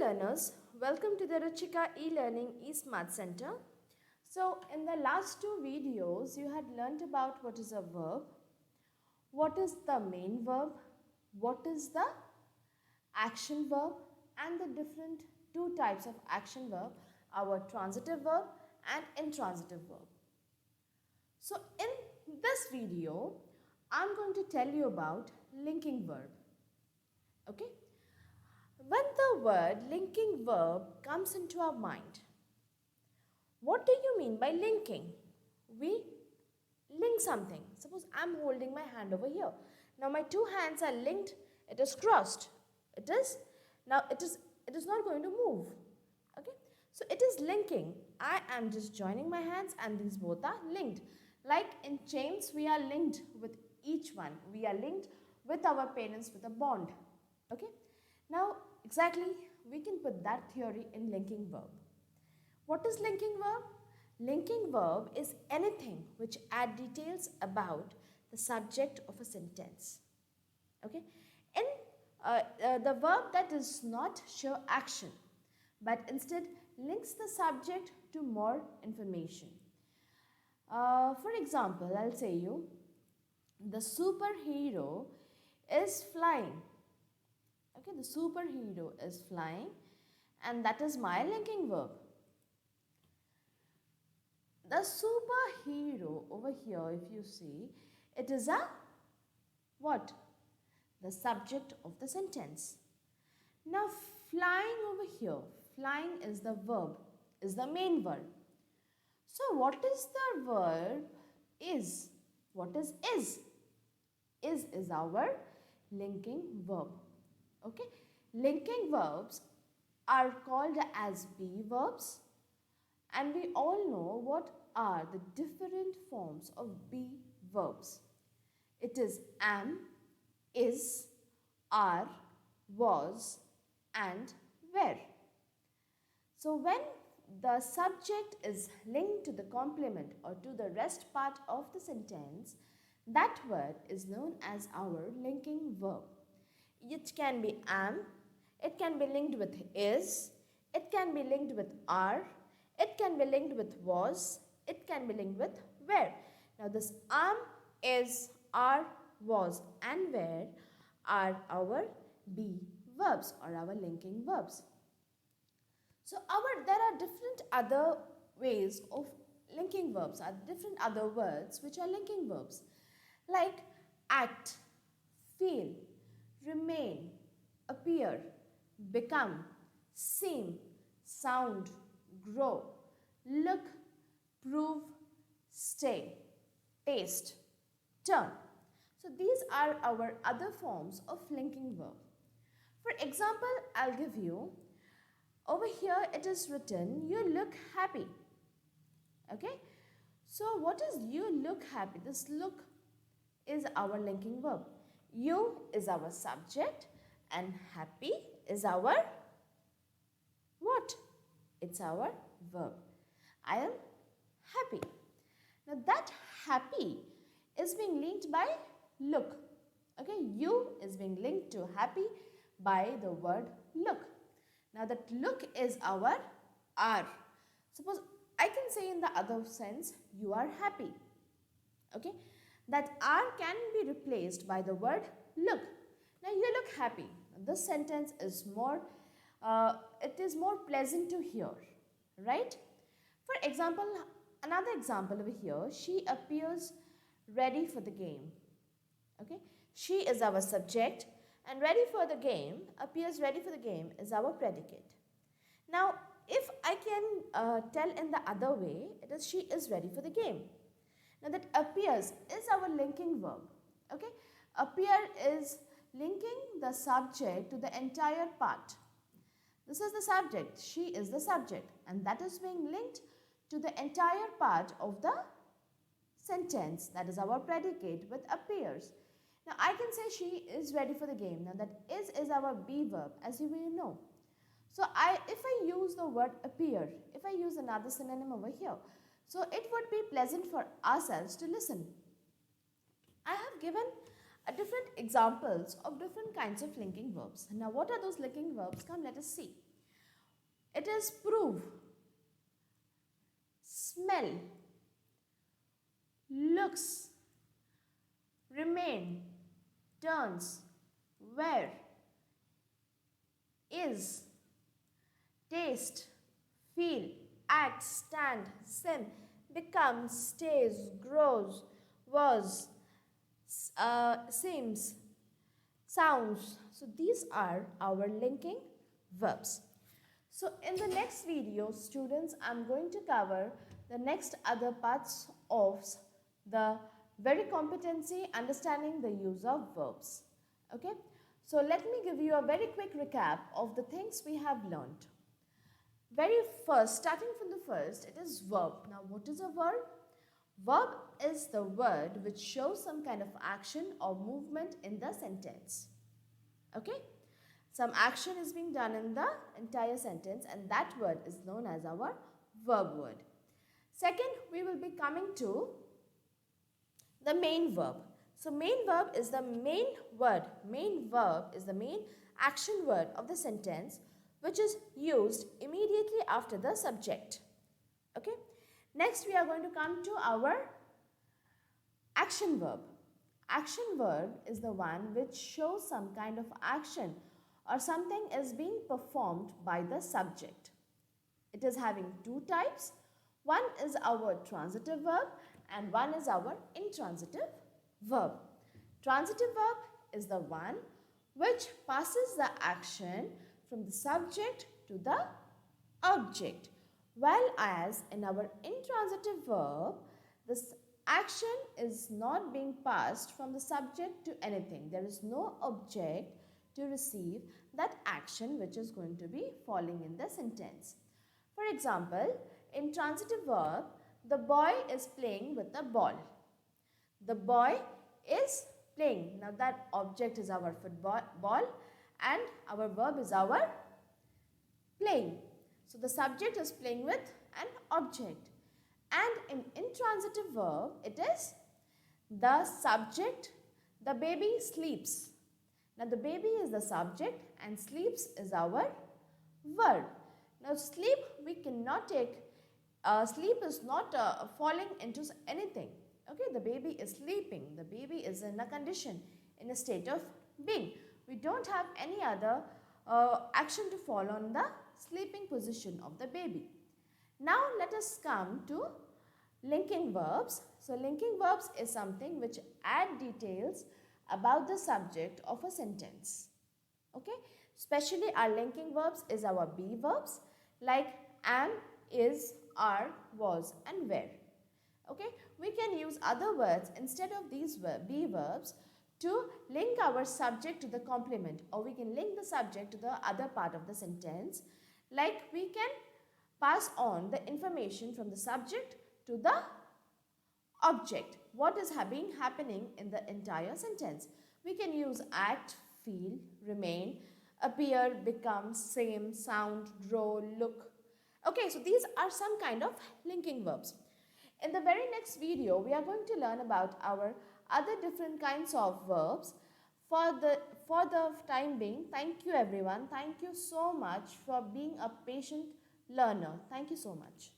learners, welcome to the Ruchika e-learning e-smart center. So in the last two videos you had learnt about what is a verb, what is the main verb, what is the action verb and the different two types of action verb, our transitive verb and intransitive verb. So in this video I'm going to tell you about linking verb. Okay? When the word linking verb comes into our mind, what do you mean by linking? We link something. Suppose I'm holding my hand over here. Now my two hands are linked. It is crossed. It is not going to move. Okay. So it is linking. I am just joining my hands and these both are linked. Like in chains, we are linked with each one. We are linked with our parents with a bond. Okay. Now exactly we can put that theory in linking verb. What is linking verb? Linking verb is anything which add details about the subject of a sentence. Okay. In the verb that does not show action but instead links the subject to more information. For example, I'll say you, the superhero is flying. Okay, the superhero is flying and that is my linking verb. The superhero over here, if you see, it is a what? The subject of the sentence. Now flying over here, flying is the verb, is the main verb. So what is the verb is? What is is? Is our linking verb. Okay, linking verbs are called as be verbs and we all know what are the different forms of be verbs. It is am, is, are, was and were. So when the subject is linked to the complement or to the rest part of the sentence, that word is known as our linking verb. It can be am, it can be linked with is, it can be linked with are, it can be linked with was, it can be linked with were. Now this am, is, are, was and were are our be verbs or our linking verbs. So there are different other ways of linking verbs, are different other words which are linking verbs like act, feel, remain, appear, become, seem, sound, grow, look, prove, stay, taste, turn. So these are our other forms of linking verb. For example, I'll give you, over here it is written, you look happy. Okay. So what is you look happy? This look is our linking verb. You is our subject and happy is our what? It's our verb. I am happy. Now that happy is being linked by look. Okay, you is being linked to happy by the word look. Now that look is our are. Suppose I can say in the other sense, you are happy. Okay, that are can be replaced by the word look. Now you look happy. This sentence is more, it is more pleasant to hear, right? For example, another example over here, she appears ready for the game. Okay, she is our subject and ready for the game, appears ready for the game is our predicate. Now, if I can tell in the other way, it is she is ready for the game. Now that appears is our linking verb. Okay, appear is linking the subject to the entire part. This is the subject, she is the subject and that is being linked to the entire part of the sentence, that is our predicate with appears. Now I can say she is ready for the game. Now that is our be verb as you may know. So if I use the word appear, if I use another synonym over here, so it would be pleasant for ourselves to listen. I have given different examples of different kinds of linking verbs. Now what are those linking verbs? Come let us see. It is prove, smell, looks, remain, turns, wear, is, taste, feel, act, stand, sim, become, stays, grows, was, seems, sounds. So these are our linking verbs. So in the next video, students, I'm going to cover the next other parts of the very competency understanding the use of verbs. Okay. So let me give you a very quick recap of the things we have learned. Very first, starting from the first, it is verb. Now what is a verb? Verb is the word which shows some kind of action or movement in the sentence. Okay? Some action is being done in the entire sentence and that word is known as our verb word. Second, we will be coming to the main verb. So main verb is the main word. Main verb is the main action word of the sentence which is used immediately after the subject. Okay? Next, we are going to come to our action verb. Action verb is the one which shows some kind of action or something is being performed by the subject. It is having two types. One is our transitive verb and one is our intransitive verb. Transitive verb is the one which passes the action from the subject to the object. While as in our intransitive verb, this action is not being passed from the subject to anything. There is no object to receive that action which is going to be falling in the sentence. For example, in transitive verb, the boy is playing with a ball. The boy is playing. Now that object is our football and our verb is our playing. So the subject is playing with an object. And in intransitive verb, it is the subject, the baby sleeps. Now the baby is the subject and sleeps is our verb. Now sleep we cannot take, sleep is not falling into anything. Okay, the baby is sleeping. The baby is in a condition, in a state of being. We don't have any other action to fall on the sleeping position of the baby. Now let us come to linking verbs. So linking verbs is something which add details about the subject of a sentence. Okay, especially our linking verbs is our be verbs like am, is, are, was and were. Okay, we can use other words instead of these be verbs to link our subject to the complement, or we can link the subject to the other part of the sentence. Like we can pass on the information from the subject to the object. What is happening in the entire sentence? We can use act, feel, remain, appear, become, same, sound, draw, look. Okay, so these are some kind of linking verbs. In the very next video, we are going to learn about our other different kinds of verbs. For the time being, thank you everyone. Thank you so much for being a patient learner. Thank you so much.